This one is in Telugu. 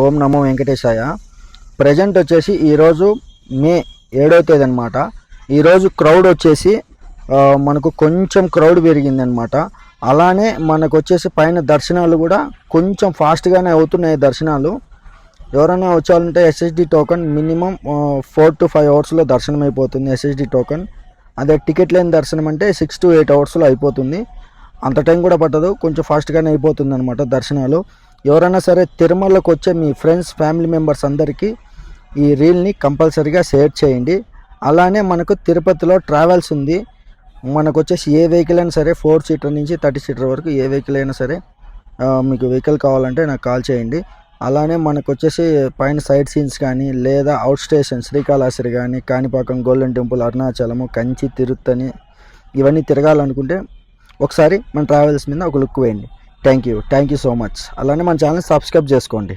ఓం నమో వెంకటేశాయ. ప్రజెంట్ వచ్చేసి ఈరోజు మే 7వ తేదీ అనమాట. ఈరోజు క్రౌడ్ వచ్చేసి మనకు కొంచెం క్రౌడ్ పెరిగిందనమాట. అలానే మనకు వచ్చేసి పైన దర్శనాలు కూడా కొంచెం ఫాస్ట్గానే అవుతున్నాయి దర్శనాలు. ఎవరైనా వచ్చాలంటే ఎస్ఎస్డి టోకెన్ మినిమం 4 to 5 అవర్స్లో దర్శనం అయిపోతుంది ఎస్ఎస్డి టోకెన్. అదే టికెట్ లేని దర్శనం అంటే 6 to 8 అవర్స్లో అయిపోతుంది. అంత టైం కూడా పట్టదు, కొంచెం ఫాస్ట్గానే అయిపోతుంది అనమాట దర్శనాలు. ఎవరైనా సరే తిరుమలకు వచ్చే మీ ఫ్రెండ్స్ ఫ్యామిలీ మెంబర్స్ అందరికీ ఈ రీల్ని కంపల్సరీగా షేర్ చేయండి. అలానే మనకు తిరుపతిలో ట్రావెల్స్ ఉంది. మనకు వచ్చేసి ఏ వెహికల్ అయినా సరే 4 సీటర్ నుంచి 30 సీటర్ వరకు ఏ వెహికల్ అయినా సరే మీకు వెహికల్ కావాలంటే నాకు కాల్ చేయండి. అలానే మనకు వచ్చేసి పైన సైడ్ సీన్స్ కానీ లేదా అవుట్ స్టేషన్ శ్రీకాళహస్తి కానీ కాణిపాకం గోల్డెన్ టెంపుల్ అరుణాచలము కంచి తిరుత్తని ఇవన్నీ తిరగాలనుకుంటే ఒకసారి మన ట్రావెల్స్ మీద ఒక లుక్ వేయండి. Thank you so much. అలానే మన ఛానల్ సబ్స్క్రైబ్ చేసుకోండి.